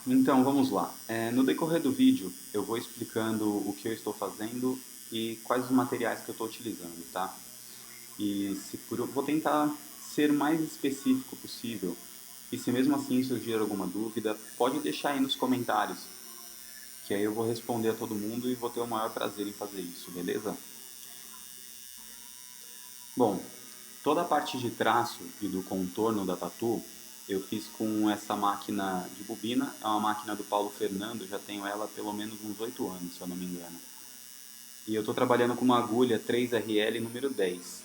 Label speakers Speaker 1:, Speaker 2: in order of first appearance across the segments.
Speaker 1: Então, vamos lá. No decorrer do vídeo, eu vou explicando o que eu estou fazendo e quais os materiais que eu estou utilizando, tá? E vou tentar ser o mais específico possível. E se mesmo assim surgir alguma dúvida, pode deixar aí nos comentários, que aí eu vou responder a todo mundo e vou ter o maior prazer em fazer isso, beleza? Bom, toda a parte de traço e do contorno da tatu eu fiz com essa máquina de bobina, é uma máquina do Paulo Fernando, já tenho ela há pelo menos uns 8 anos, se eu não me engano. E eu estou trabalhando com uma agulha 3RL número 10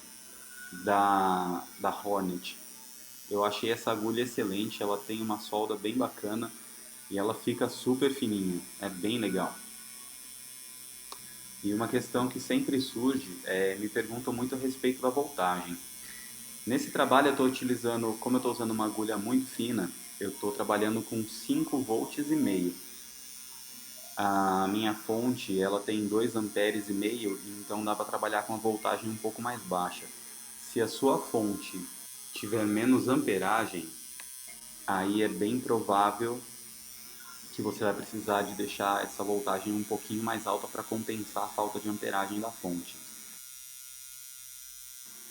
Speaker 1: da Hornet. Eu achei essa agulha excelente, ela tem uma solda bem bacana e ela fica super fininha, é bem legal. E uma questão que sempre surge me perguntam muito a respeito da voltagem. Nesse trabalho eu estou utilizando, como eu estou usando uma agulha muito fina, eu estou trabalhando com 5 volts e meio. A minha fonte ela tem 2 amperes e meio, então dá para trabalhar com uma voltagem um pouco mais baixa. Se a sua fonte tiver menos amperagem, aí é bem provável que você vai precisar de deixar essa voltagem um pouquinho mais alta para compensar a falta de amperagem da fonte.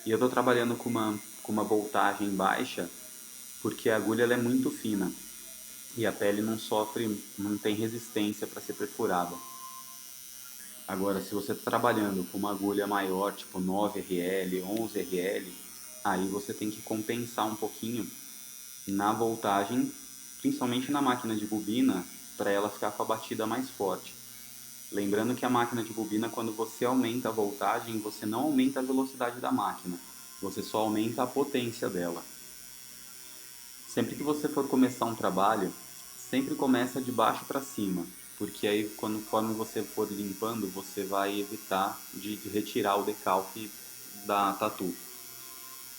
Speaker 1: E eu estou trabalhando com uma voltagem baixa porque a agulha ela é muito fina e a pele não sofre, não tem resistência para ser perfurada. Agora, se você está trabalhando com uma agulha maior, tipo 9RL, 11RL, aí você tem que compensar um pouquinho na voltagem, principalmente na máquina de bobina, para ela ficar com a batida mais forte. Lembrando que a máquina de bobina, quando você aumenta a voltagem, você não aumenta a velocidade da máquina, você só aumenta a potência dela. Sempre que você for começar um trabalho, sempre começa de baixo para cima, porque aí conforme você for limpando, você vai evitar de retirar o decalque da tatu.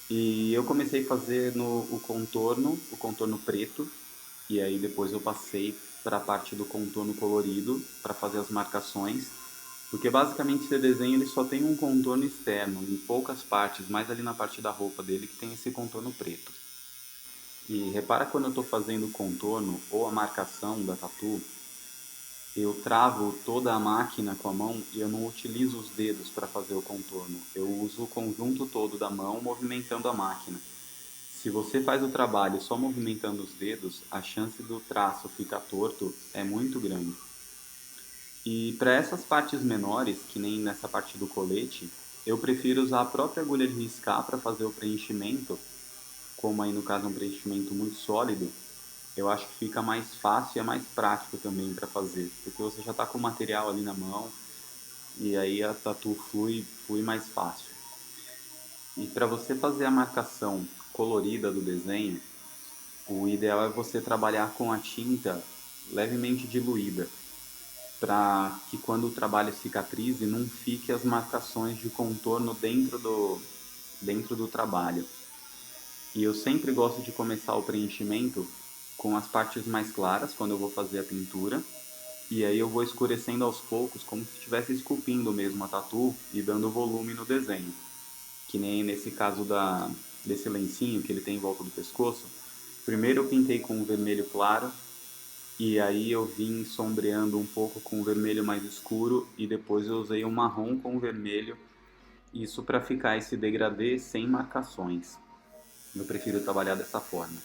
Speaker 1: E eu comecei a fazer o contorno preto, e aí depois eu passei para a parte do contorno colorido para fazer as marcações, porque basicamente esse desenho ele só tem um contorno externo, em poucas partes, mais ali na parte da roupa dele que tem esse contorno preto. E repara quando eu estou fazendo o contorno ou a marcação da tatu, eu travo toda a máquina com a mão e eu não utilizo os dedos para fazer o contorno. Eu uso o conjunto todo da mão movimentando a máquina. Se você faz o trabalho só movimentando os dedos, a chance do traço ficar torto é muito grande. E para essas partes menores, que nem nessa parte do colete, eu prefiro usar a própria agulha de riscar para fazer o preenchimento, como aí no caso é um preenchimento muito sólido, eu acho que fica mais fácil e é mais prático também para fazer, porque você já está com o material ali na mão e aí a tatu flui mais fácil. E para você fazer a marcação colorida do desenho, o ideal é você trabalhar com a tinta levemente diluída, para que quando o trabalho cicatrize não fique as marcações de contorno dentro do trabalho. E eu sempre gosto de começar o preenchimento com as partes mais claras, quando eu vou fazer a pintura, e aí eu vou escurecendo aos poucos, como se estivesse esculpindo mesmo a tatu e dando volume no desenho. Que nem nesse caso desse lencinho que ele tem em volta do pescoço. Primeiro eu pintei com um vermelho claro, e aí eu vim sombreando um pouco com o vermelho mais escuro, e depois eu usei um marrom com o vermelho, isso para ficar esse degradê sem marcações. Eu prefiro trabalhar dessa forma.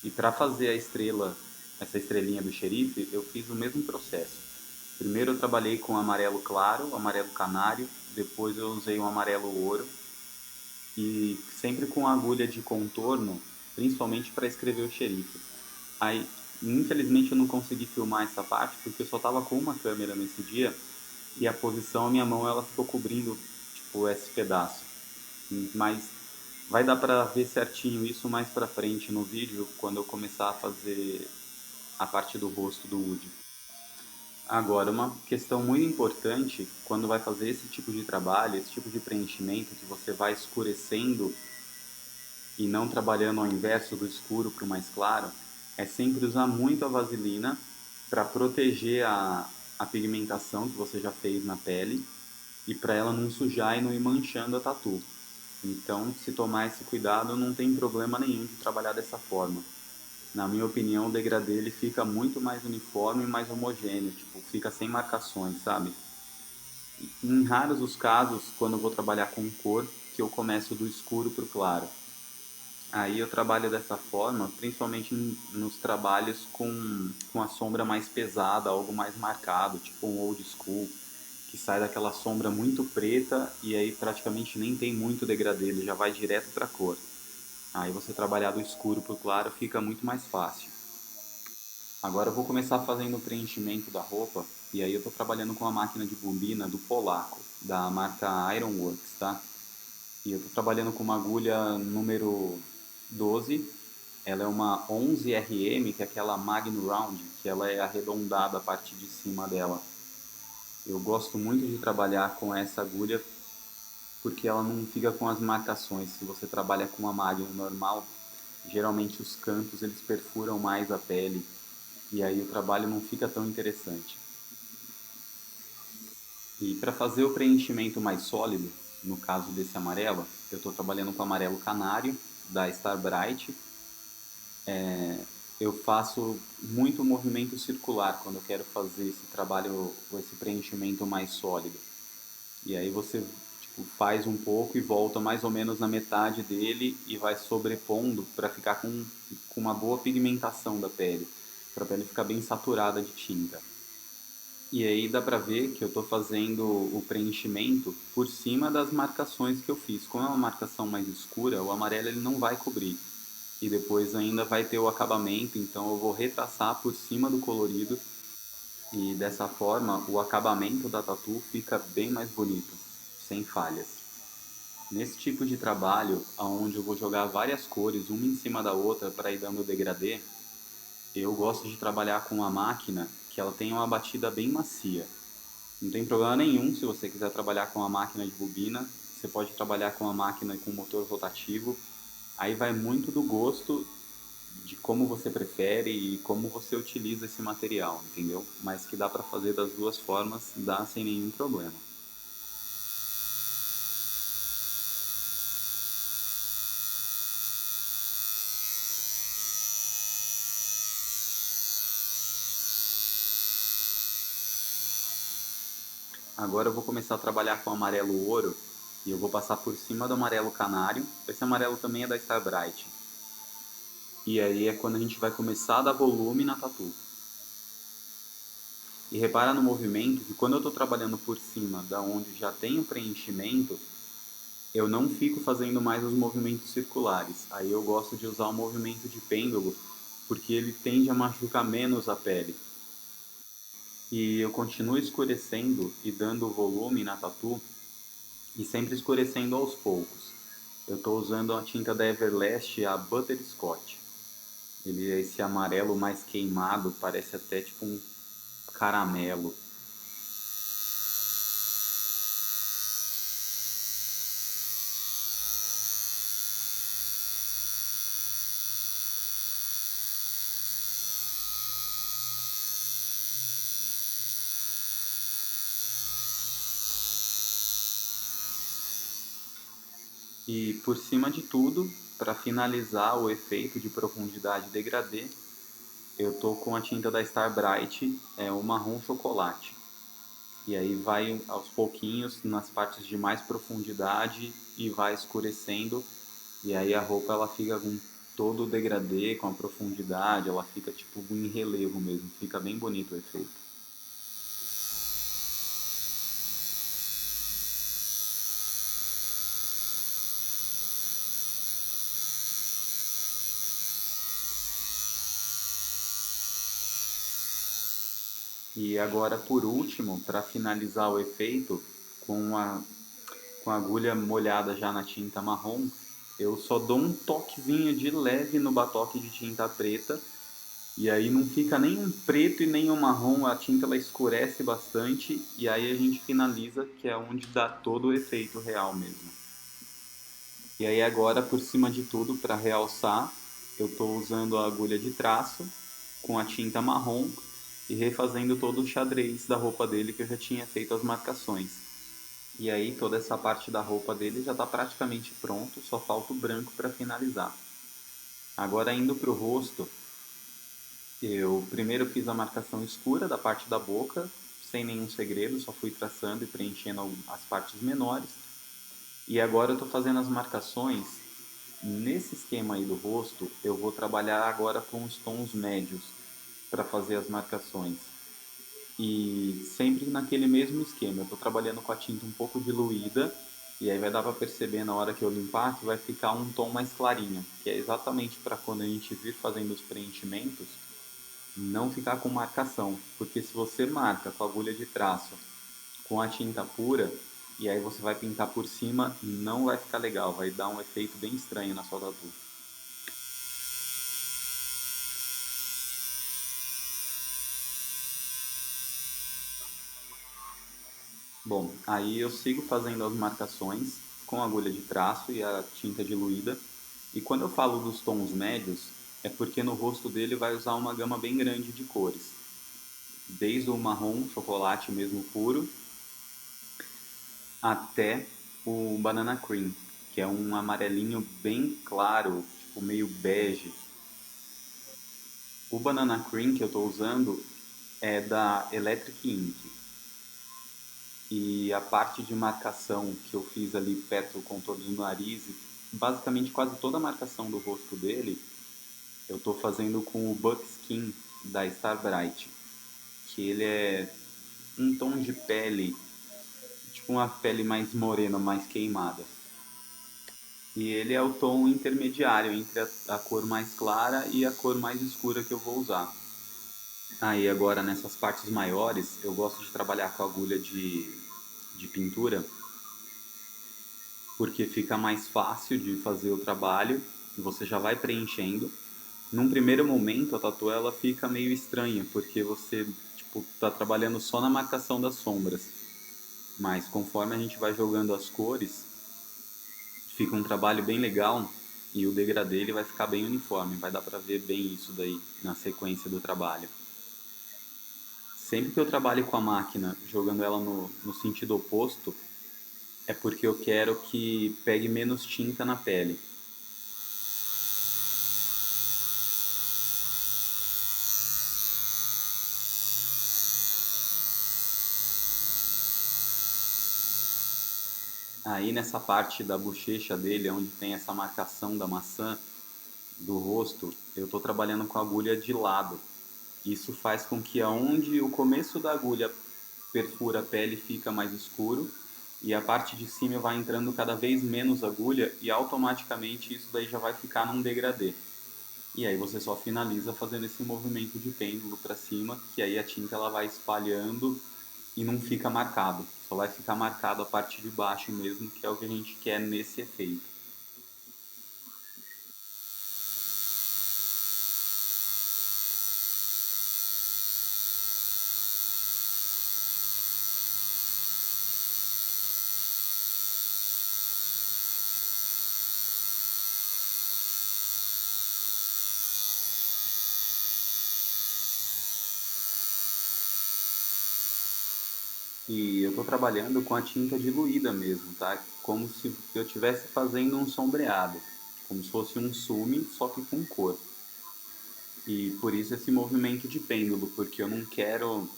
Speaker 1: E para fazer a estrela, essa estrelinha do xerife, eu fiz o mesmo processo. Primeiro eu trabalhei com amarelo claro, amarelo canário, depois eu usei um amarelo ouro e sempre com agulha de contorno, principalmente para escrever o xerife. Aí, infelizmente eu não consegui filmar essa parte porque eu só estava com uma câmera nesse dia e a posição, a minha mão ela ficou cobrindo tipo esse pedaço. Mas vai dar para ver certinho isso mais para frente no vídeo quando eu começar a fazer a parte do rosto do Woody. Agora, uma questão muito importante quando vai fazer esse tipo de trabalho, esse tipo de preenchimento que você vai escurecendo e não trabalhando ao inverso do escuro para o mais claro, é sempre usar muito a vaselina para proteger a pigmentação que você já fez na pele e para ela não sujar e não ir manchando a tatu. Então, se tomar esse cuidado, não tem problema nenhum de trabalhar dessa forma. Na minha opinião, o degradê ele fica muito mais uniforme e mais homogêneo, tipo, fica sem marcações, sabe? Em raros os casos, quando eu vou trabalhar com cor, que eu começo do escuro para o claro. Aí eu trabalho dessa forma, principalmente nos trabalhos com a sombra mais pesada, algo mais marcado, tipo um old school, que sai daquela sombra muito preta e aí praticamente nem tem muito degradê, ele já vai direto para a cor. Aí você trabalhar do escuro para o claro fica muito mais fácil. Agora eu vou começar fazendo o preenchimento da roupa e aí eu estou trabalhando com a máquina de bobina do Polaco, da marca Ironworks, tá? E eu estou trabalhando com uma agulha número 12. Ela é uma 11RM, que é aquela Magnum Round, que ela é arredondada a parte de cima dela. Eu gosto muito de trabalhar com essa agulha porque ela não fica com as marcações. Se você trabalha com uma Magnum normal, geralmente os cantos eles perfuram mais a pele e aí o trabalho não fica tão interessante. E para fazer o preenchimento mais sólido, no caso desse amarelo, eu estou trabalhando com amarelo canário da Star Bright. Eu faço muito movimento circular quando eu quero fazer esse trabalho, esse preenchimento mais sólido. E aí você tipo, faz um pouco e volta mais ou menos na metade dele e vai sobrepondo para ficar com uma boa pigmentação da pele, para a pele ficar bem saturada de tinta. E aí dá pra ver que eu tô fazendo o preenchimento por cima das marcações que eu fiz. Como é uma marcação mais escura, o amarelo ele não vai cobrir. E depois ainda vai ter o acabamento, então eu vou retraçar por cima do colorido e dessa forma o acabamento da tatu fica bem mais bonito, sem falhas. Nesse tipo de trabalho, onde eu vou jogar várias cores uma em cima da outra para ir dando degradê, eu gosto de trabalhar com uma máquina que ela tem uma batida bem macia. Não tem problema nenhum se você quiser trabalhar com a máquina de bobina, você pode trabalhar com a máquina com motor rotativo. Aí vai muito do gosto de como você prefere e como você utiliza esse material, entendeu? Mas que dá para fazer das duas formas, dá sem nenhum problema. Agora eu vou começar a trabalhar com amarelo ouro e eu vou passar por cima do amarelo canário. Esse amarelo também é da Star Bright. E aí é quando a gente vai começar a dar volume na tatu. E repara no movimento que quando eu estou trabalhando por cima da onde já tem o preenchimento, eu não fico fazendo mais os movimentos circulares. Aí eu gosto de usar o movimento de pêndulo porque ele tende a machucar menos a pele. E eu continuo escurecendo e dando volume na tatu e sempre escurecendo aos poucos. Eu estou usando a tinta da Everlast, a Butterscotch. Ele é esse amarelo mais queimado, parece até tipo um caramelo. E por cima de tudo, para finalizar o efeito de profundidade degradê, eu tô com a tinta da Star Bright, é o marrom chocolate. E aí vai aos pouquinhos nas partes de mais profundidade e vai escurecendo. E aí a roupa ela fica com todo o degradê, com a profundidade, ela fica tipo em relevo mesmo, fica bem bonito o efeito. E agora por último, para finalizar o efeito, com a com a agulha molhada já na tinta marrom, eu só dou um toquezinho de leve no batoque de tinta preta e aí não fica nem um preto e nem um marrom, a tinta ela escurece bastante e aí a gente finaliza que é onde dá todo o efeito real mesmo. E aí agora por cima de tudo para realçar, eu estou usando a agulha de traço com a tinta marrom e refazendo todo o xadrez da roupa dele que eu já tinha feito as marcações. E aí toda essa parte da roupa dele já está praticamente pronto, só falta o branco para finalizar. Agora indo para o rosto, Eu primeiro fiz a marcação escura da parte da boca, sem nenhum segredo, só fui traçando e preenchendo as partes menores. E agora eu estou fazendo as marcações. Nesse esquema aí do rosto, eu vou trabalhar agora com os tons médios para fazer as marcações. E sempre naquele mesmo esquema, eu estou trabalhando com a tinta um pouco diluída, e aí vai dar para perceber na hora que eu limpar que vai ficar um tom mais clarinho, que é exatamente para quando a gente vir fazendo os preenchimentos, não ficar com marcação, porque se você marca com a agulha de traço com a tinta pura e aí você vai pintar por cima, não vai ficar legal, vai dar um efeito bem estranho na sua tatu. Bom, aí eu sigo fazendo as marcações com a agulha de traço e a tinta diluída. E quando eu falo dos tons médios, é porque no rosto dele vai usar uma gama bem grande de cores, desde o marrom, chocolate mesmo puro, até o banana cream, que é um amarelinho bem claro, tipo meio bege. O banana cream que eu estou usando é da Electric Ink. E a parte de marcação que eu fiz ali perto do contorno do nariz, basicamente quase toda a marcação do rosto dele, eu estou fazendo com o Buckskin da Starbright, que ele é um tom de pele, tipo uma pele mais morena, mais queimada. E ele é o tom intermediário entre a cor mais clara e a cor mais escura que eu vou usar. Aí agora nessas partes maiores, eu gosto de trabalhar com agulha de pintura, porque fica mais fácil de fazer o trabalho e você já vai preenchendo. Num primeiro momento, a tatu ela fica meio estranha, porque você tipo tá trabalhando só na marcação das sombras, mas conforme a gente vai jogando as cores, fica um trabalho bem legal e o degradê ele vai ficar bem uniforme, vai dar para ver bem isso daí na sequência do trabalho. Sempre que eu trabalho com a máquina, jogando ela no sentido oposto, é porque eu quero que pegue menos tinta na pele. Aí nessa parte da bochecha dele, onde tem essa marcação da maçã do rosto, eu estou trabalhando com a agulha de lado. Isso faz com que aonde o começo da agulha perfura a pele fica mais escuro e a parte de cima vai entrando cada vez menos agulha e automaticamente isso daí já vai ficar num degradê. E aí você só finaliza fazendo esse movimento de pêndulo para cima, que aí a tinta ela vai espalhando e não fica marcado. Só vai ficar marcado a parte de baixo mesmo, que é o que a gente quer nesse efeito. E eu estou trabalhando com a tinta diluída mesmo, tá? Como se eu estivesse fazendo um sombreado, como se fosse um sume, só que com cor. E por isso esse movimento de pêndulo, porque eu não quero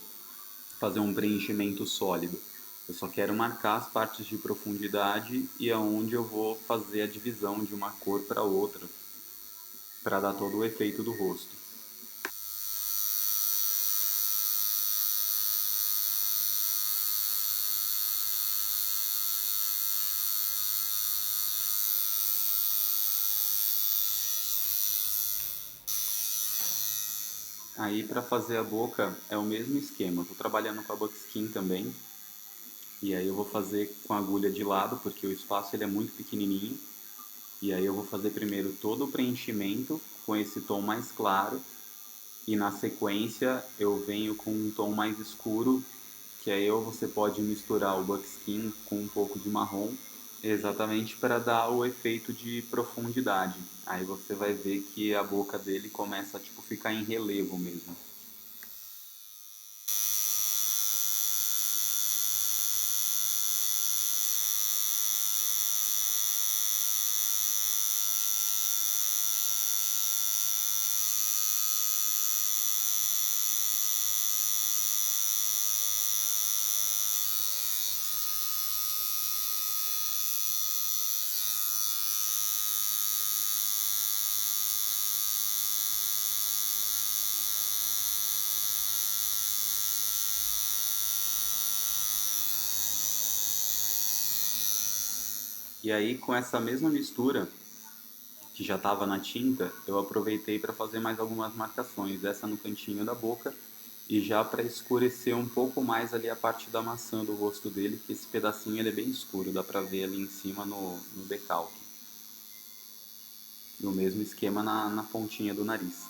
Speaker 1: fazer um preenchimento sólido. Eu só quero marcar as partes de profundidade e aonde eu vou fazer a divisão de uma cor para outra, para dar todo o efeito do rosto. Aí para fazer a boca é o mesmo esquema. Estou trabalhando com a Buckskin também. E aí eu vou fazer com a agulha de lado, porque o espaço ele é muito pequenininho. E aí eu vou fazer primeiro todo o preenchimento com esse tom mais claro. E na sequência eu venho com um tom mais escuro, que aí ou você pode misturar o Buckskin com um pouco de marrom, exatamente para dar o efeito de profundidade. Aí você vai ver que a boca dele começa a tipo, ficar em relevo mesmo. E aí, com essa mesma mistura que já estava na tinta, eu aproveitei para fazer mais algumas marcações, essa no cantinho da boca e já para escurecer um pouco mais ali a parte da maçã do rosto dele, que esse pedacinho ele é bem escuro, dá para ver ali em cima no decalque. E o mesmo esquema na pontinha do nariz.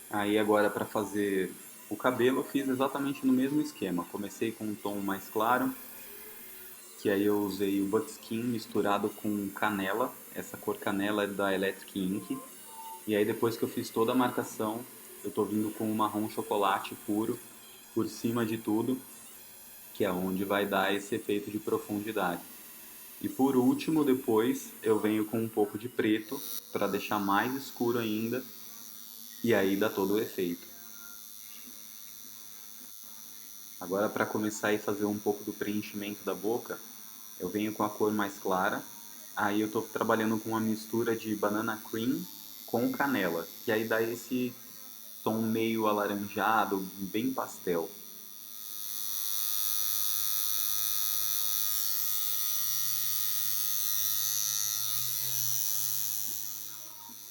Speaker 1: Aí agora para fazer o cabelo eu fiz exatamente no mesmo esquema. Comecei com um tom mais claro, que aí eu usei o Buckskin misturado com canela. Essa cor canela é da Electric Ink. E aí depois que eu fiz toda a marcação, eu tô vindo com um marrom chocolate puro por cima de tudo, que é onde vai dar esse efeito de profundidade. E por último, depois eu venho com um pouco de preto para deixar mais escuro ainda e aí dá todo o efeito. Agora para começar a fazer um pouco do preenchimento da boca, eu venho com a cor mais clara. Aí eu estou trabalhando com uma mistura de banana cream com canela, que aí dá esse tom meio alaranjado, bem pastel.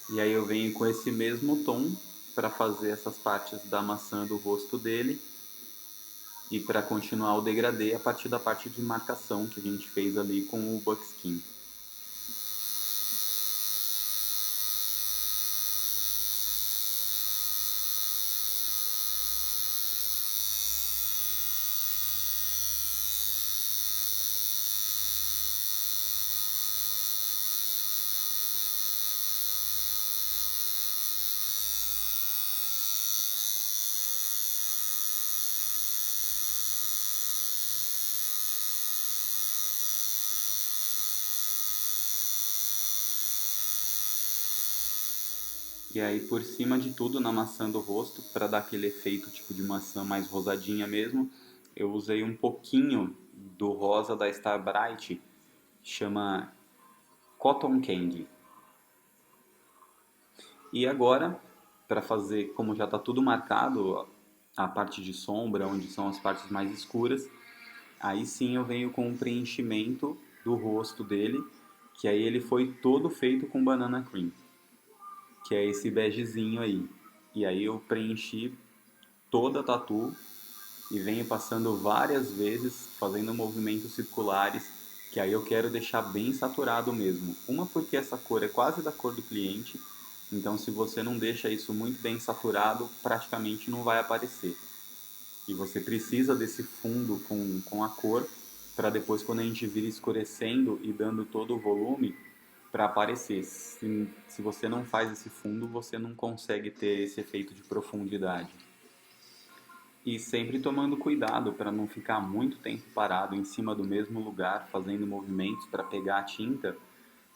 Speaker 1: E aí eu venho com esse mesmo tom para fazer essas partes da maçã do rosto dele e para continuar o degradê a partir da parte de marcação que a gente fez ali com o Buckskin. E aí por cima de tudo na maçã do rosto, para dar aquele efeito tipo de maçã mais rosadinha mesmo, eu usei um pouquinho do rosa da Star Bright, chama Cotton Candy. E agora, para fazer, como já está tudo marcado, a parte de sombra, onde são as partes mais escuras, aí sim eu venho com um preenchimento do rosto dele, que aí ele foi todo feito com banana cream, que é esse begezinho aí. E aí eu preenchi toda a tatu e venho passando várias vezes, fazendo movimentos circulares, que aí eu quero deixar bem saturado mesmo. Uma porque essa cor é quase da cor do cliente, então se você não deixa isso muito bem saturado, praticamente não vai aparecer. E você precisa desse fundo com a cor para depois quando a gente vir escurecendo e dando todo o volume para aparecer. Se você não faz esse fundo, você não consegue ter esse efeito de profundidade. E sempre tomando cuidado para não ficar muito tempo parado em cima do mesmo lugar, fazendo movimentos para pegar a tinta,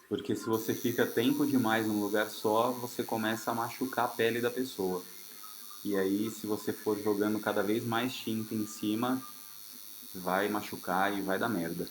Speaker 1: porque se você fica tempo demais num lugar só, você começa a machucar a pele da pessoa. E aí, se você for jogando cada vez mais tinta em cima, vai machucar e vai dar merda.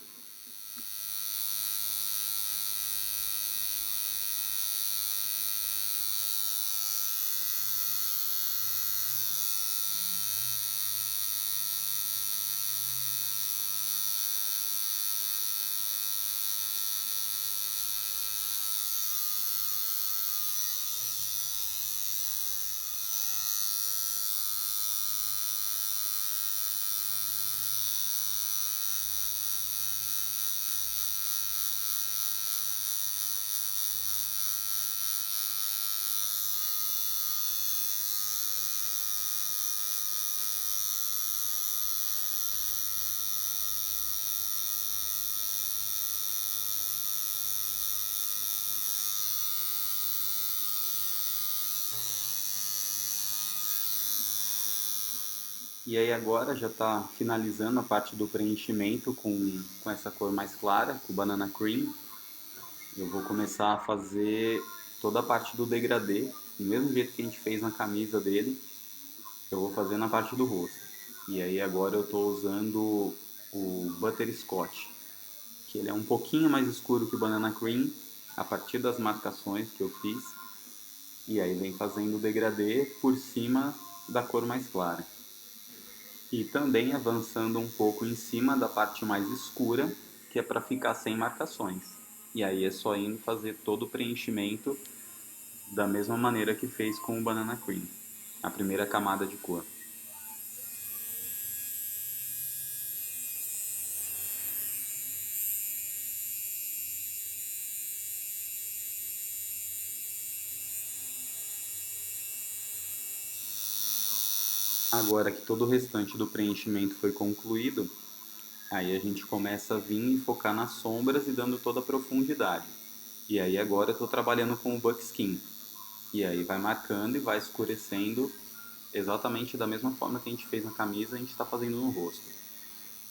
Speaker 1: E aí agora já está finalizando a parte do preenchimento com essa cor mais clara, com o banana cream. Eu vou começar a fazer toda a parte do degradê, do mesmo jeito que a gente fez na camisa dele, eu vou fazer na parte do rosto. E aí agora eu estou usando o Butterscotch, que ele é um pouquinho mais escuro que o Banana Cream, a partir das marcações que eu fiz. E aí vem fazendo o degradê por cima da cor mais clara. E também avançando um pouco em cima da parte mais escura, que é para ficar sem marcações. E aí é só indo fazer todo o preenchimento da mesma maneira que fez com o Banana Cream, a primeira camada de cor. Agora que todo o restante do preenchimento foi concluído, aí a gente começa a vir e focar nas sombras e dando toda a profundidade. E aí agora eu estou trabalhando com o Buckskin. E aí vai marcando e vai escurecendo exatamente da mesma forma que a gente fez na camisa, a gente está fazendo no rosto.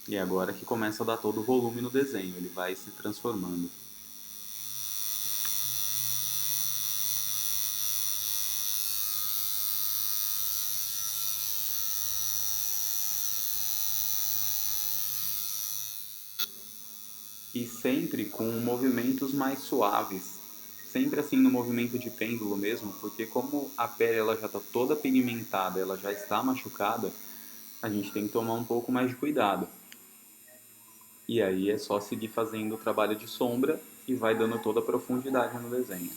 Speaker 1: E agora que começa a dar todo o volume no desenho, ele vai se transformando. E sempre com movimentos mais suaves, sempre assim no movimento de pêndulo mesmo, porque como a pele ela já está toda pigmentada, ela já está machucada, a gente tem que tomar um pouco mais de cuidado. E aí é só seguir fazendo o trabalho de sombra e vai dando toda a profundidade no desenho.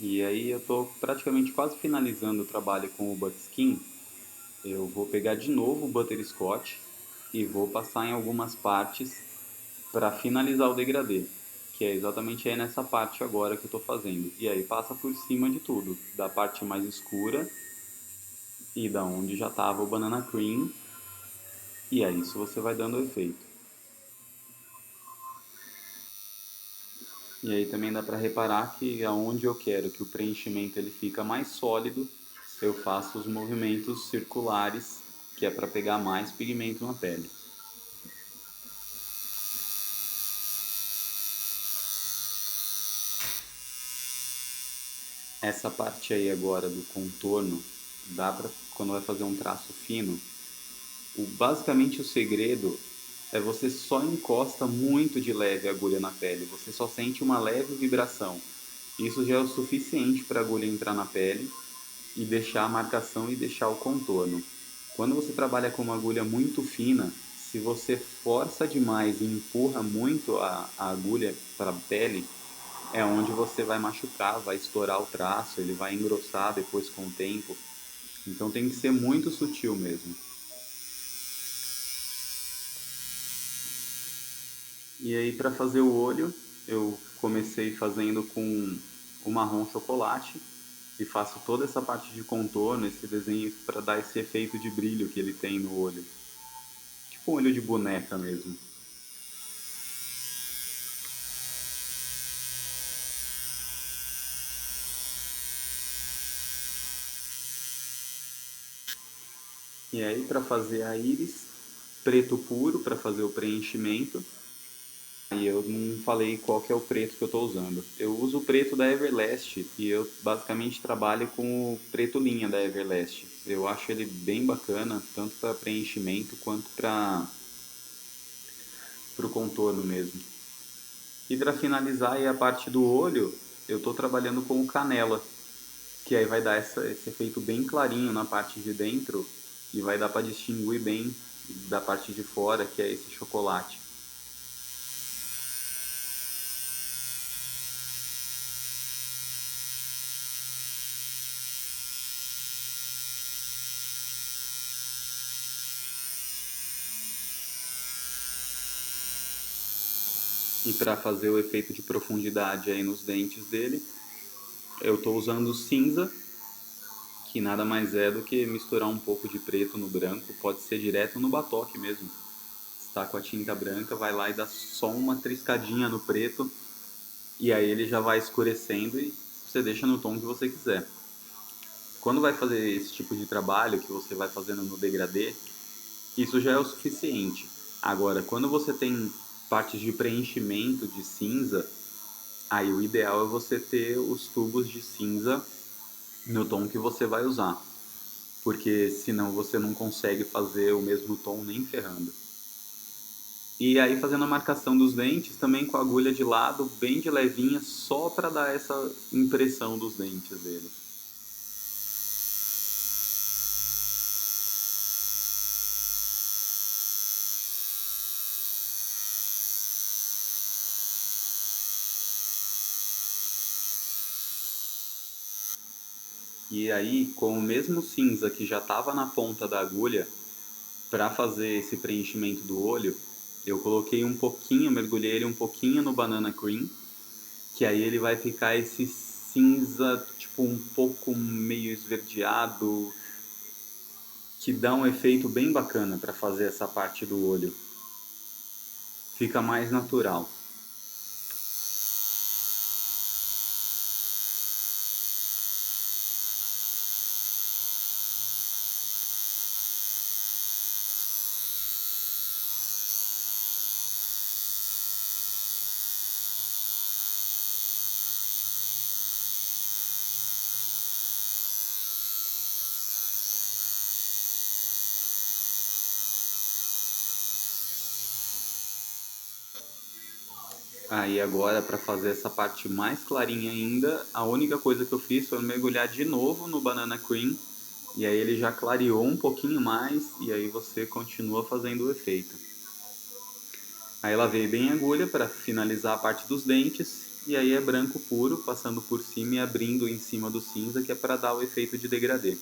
Speaker 1: E aí eu estou praticamente quase finalizando o trabalho com o Buckskin. Eu vou pegar de novo o Butterscotch e vou passar em algumas partes para finalizar o degradê, que é exatamente aí nessa parte agora que eu estou fazendo. E aí passa por cima de tudo, da parte mais escura e da onde já estava o Banana Cream, e aí isso você vai dando o efeito. E aí também dá para reparar que aonde eu quero que o preenchimento ele fica mais sólido, eu faço os movimentos circulares, que é para pegar mais pigmento na pele. Essa parte aí agora do contorno, dá para quando vai fazer um traço fino, basicamente o segredo é você só encosta muito de leve a agulha na pele, você só sente uma leve vibração. Isso já é o suficiente para a agulha entrar na pele e deixar a marcação e deixar o contorno. Quando você trabalha com uma agulha muito fina, se você força demais e empurra muito a agulha para a pele, é onde você vai machucar, vai estourar o traço, ele vai engrossar depois com o tempo. Então tem que ser muito sutil mesmo. E aí para fazer o olho, eu comecei fazendo com o marrom chocolate e faço toda essa parte de contorno, esse desenho para dar esse efeito de brilho que ele tem no olho. Tipo um olho de boneca mesmo. E aí para fazer a íris, preto puro para fazer o preenchimento. E eu não falei qual que é o preto que eu estou usando. Eu uso o preto da Everlast e eu basicamente trabalho com o preto linha da Everlast. Eu acho ele bem bacana, tanto para preenchimento quanto para o contorno mesmo. E para finalizar aí a parte do olho, eu estou trabalhando com o canela, que aí vai dar esse efeito bem clarinho na parte de dentro e vai dar para distinguir bem da parte de fora, que é esse chocolate. E para fazer o efeito de profundidade aí nos dentes dele, eu estou usando cinza, que nada mais é do que misturar um pouco de preto no branco, pode ser direto no batoque mesmo. Está com a tinta branca, vai lá e dá só uma triscadinha no preto e aí ele já vai escurecendo e você deixa no tom que você quiser. Quando vai fazer esse tipo de trabalho que você vai fazendo no degradê, isso já é o suficiente. Agora, quando você tem partes de preenchimento de cinza, aí o ideal é você ter os tubos de cinza no tom que você vai usar, porque senão você não consegue fazer o mesmo tom nem ferrando. E aí fazendo a marcação dos dentes também com a agulha de lado, bem de levinha, só para dar essa impressão dos dentes dele. E aí, com o mesmo cinza que já estava na ponta da agulha, para fazer esse preenchimento do olho, eu coloquei um pouquinho, mergulhei ele um pouquinho no banana cream, que aí ele vai ficar esse cinza, tipo um pouco meio esverdeado, que dá um efeito bem bacana para fazer essa parte do olho. Fica mais natural. Aí agora, para fazer essa parte mais clarinha ainda, a única coisa que eu fiz foi mergulhar de novo no banana cream, e aí ele já clareou um pouquinho mais, e aí você continua fazendo o efeito. Aí lavei bem a agulha para finalizar a parte dos dentes, e aí é branco puro, passando por cima e abrindo em cima do cinza, que é para dar o efeito de degradê.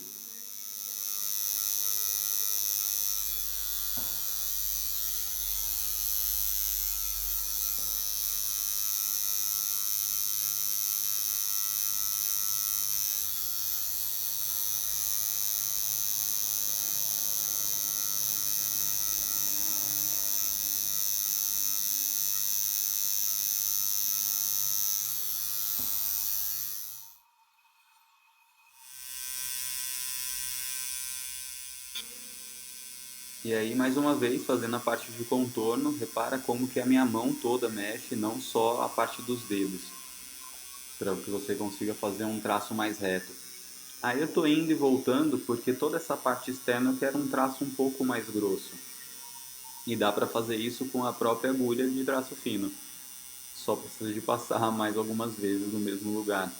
Speaker 1: E aí, mais uma vez, fazendo a parte de contorno, repara como que a minha mão toda mexe, não só a parte dos dedos, para que você consiga fazer um traço mais reto. Aí eu tô indo e voltando porque toda essa parte externa eu quero um traço um pouco mais grosso. E dá para fazer isso com a própria agulha de traço fino. Só precisa de passar mais algumas vezes no mesmo lugar.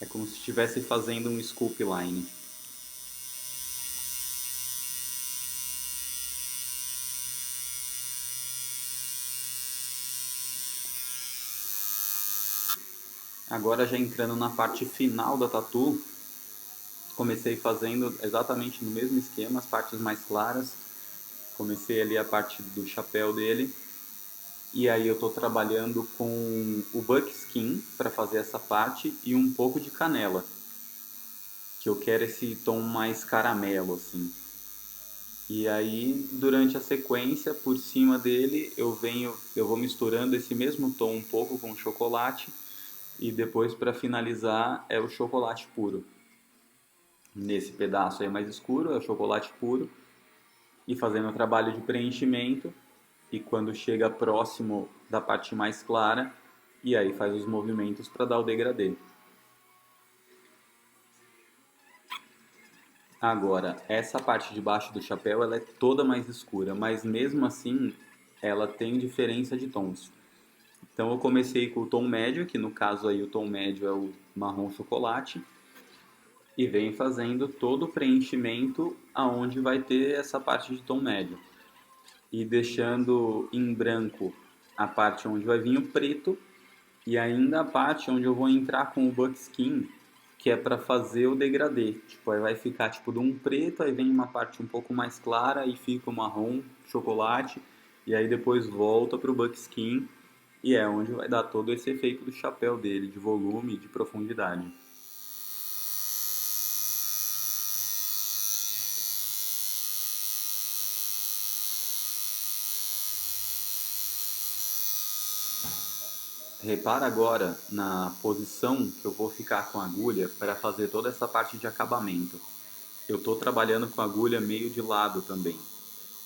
Speaker 1: É como se estivesse fazendo um scoop line. Agora já entrando na parte final da tatu, comecei fazendo exatamente no mesmo esquema, as partes mais claras. Comecei ali a parte do chapéu dele. E aí eu estou trabalhando com o buckskin para fazer essa parte e um pouco de canela, que eu quero esse tom mais caramelo assim. E aí durante a sequência por cima dele eu vou misturando esse mesmo tom um pouco com chocolate e depois para finalizar é o chocolate puro. Nesse pedaço aí mais escuro é o chocolate puro e fazendo o trabalho de preenchimento e quando chega próximo da parte mais clara e aí faz os movimentos para dar o degradê. Agora, essa parte de baixo do chapéu ela é toda mais escura, mas mesmo assim ela tem diferença de tons. Então eu comecei com o tom médio, que no caso aí o tom médio é o marrom chocolate, e venho fazendo todo o preenchimento aonde vai ter essa parte de tom médio. E deixando em branco a parte onde vai vir o preto e ainda a parte onde eu vou entrar com o buckskin, que é para fazer o degradê. Tipo, aí vai ficar tipo de um preto, aí vem uma parte um pouco mais clara e fica o marrom chocolate e aí depois volta para o buckskin e é onde vai dar todo esse efeito do chapéu dele, de volume e de profundidade. Repara agora na posição que eu vou ficar com a agulha para fazer toda essa parte de acabamento. Eu estou trabalhando com a agulha meio de lado também,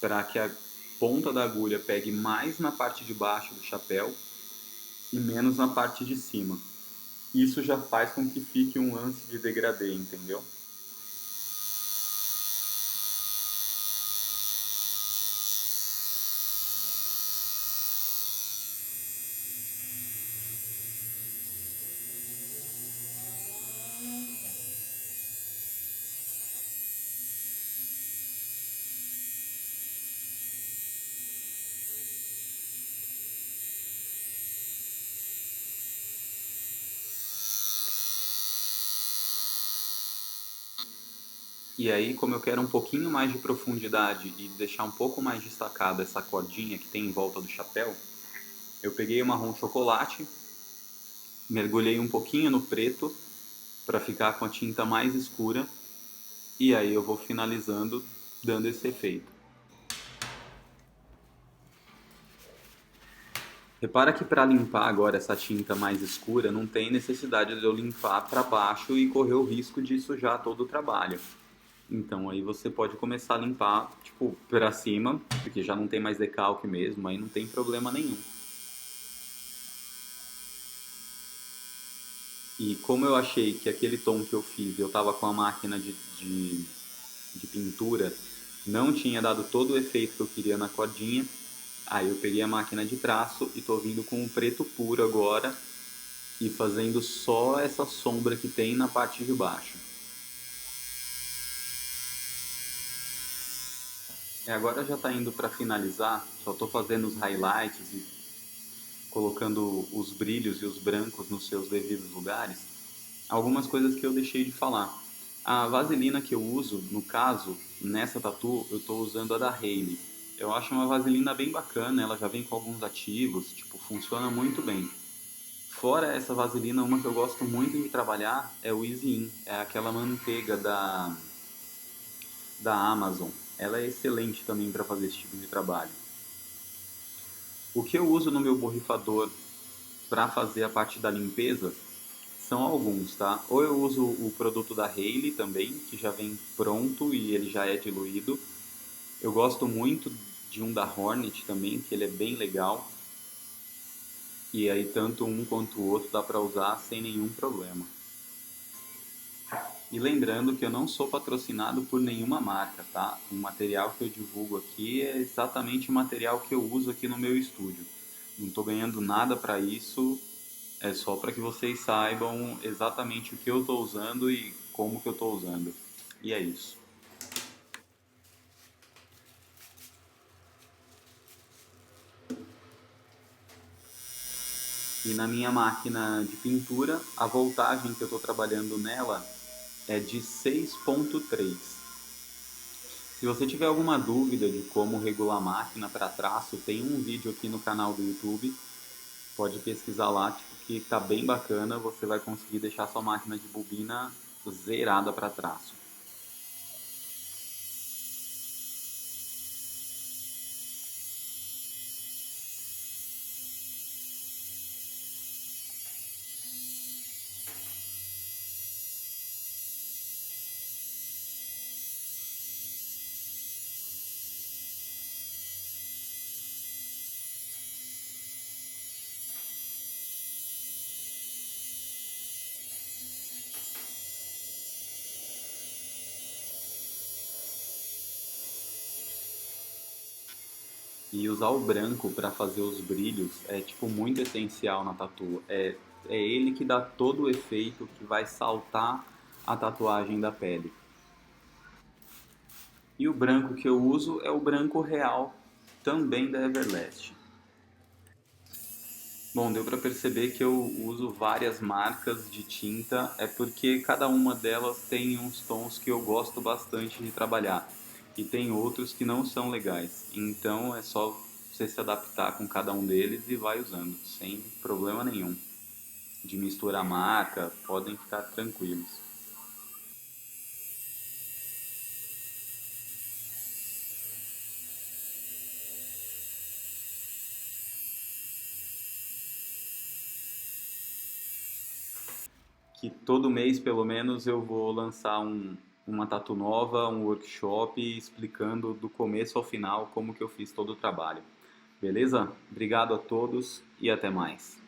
Speaker 1: para que a ponta da agulha pegue mais na parte de baixo do chapéu e menos na parte de cima. Isso já faz com que fique um lance de degradê, entendeu? E aí, como eu quero um pouquinho mais de profundidade e deixar um pouco mais destacada essa cordinha que tem em volta do chapéu, eu peguei o marrom chocolate, mergulhei um pouquinho no preto para ficar com a tinta mais escura e aí eu vou finalizando dando esse efeito. Repara que para limpar agora essa tinta mais escura não tem necessidade de eu limpar para baixo e correr o risco de sujar todo o trabalho. Então aí você pode começar a limpar tipo para cima, porque já não tem mais decalque mesmo, aí não tem problema nenhum. E como eu achei que aquele tom que eu fiz, eu tava com a máquina de pintura, não tinha dado todo o efeito que eu queria na cordinha, aí eu peguei a máquina de traço e tô vindo com o preto puro agora e fazendo só essa sombra que tem na parte de baixo. E agora já está indo para finalizar, só estou fazendo os highlights e colocando os brilhos e os brancos nos seus devidos lugares. Algumas coisas que eu deixei de falar. A vaselina que eu uso, no caso, nessa tatu, eu estou usando a da Hailey. Eu acho uma vaselina bem bacana, ela já vem com alguns ativos, tipo, funciona muito bem. Fora essa vaselina, uma que eu gosto muito de trabalhar é o Easy In, é aquela manteiga da Amazon. Ela é excelente também para fazer esse tipo de trabalho. O que eu uso no meu borrifador para fazer a parte da limpeza são alguns, tá? Ou eu uso o produto da Hailey também, que já vem pronto e ele já é diluído. Eu gosto muito de um da Hornet também, que ele é bem legal. E aí tanto um quanto o outro dá para usar sem nenhum problema. E lembrando que eu não sou patrocinado por nenhuma marca, tá? O material que eu divulgo aqui é exatamente o material que eu uso aqui no meu estúdio. Não estou ganhando nada para isso, é só para que vocês saibam exatamente o que eu estou usando e como que eu estou usando. E é isso. E na minha máquina de pintura, a voltagem que eu estou trabalhando nela é de 6.3. Se você tiver alguma dúvida de como regular a máquina para traço, tem um vídeo aqui no canal do YouTube. Pode pesquisar lá, tipo, que tá bem bacana. Você vai conseguir deixar sua máquina de bobina zerada para traço. E usar o branco para fazer os brilhos é tipo muito essencial na tatu. É ele que dá todo o efeito que vai saltar a tatuagem da pele. E o branco que eu uso é o branco real, também da Everlast. Bom, deu para perceber que eu uso várias marcas de tinta, é porque cada uma delas tem uns tons que eu gosto bastante de trabalhar e tem outros que não são legais. Então é só você se adaptar com cada um deles e vai usando, sem problema nenhum. De misturar marca, podem ficar tranquilos. Que todo mês, pelo menos, eu vou lançar uma tatu nova, um workshop explicando do começo ao final como que eu fiz todo o trabalho. Beleza? Obrigado a todos e até mais.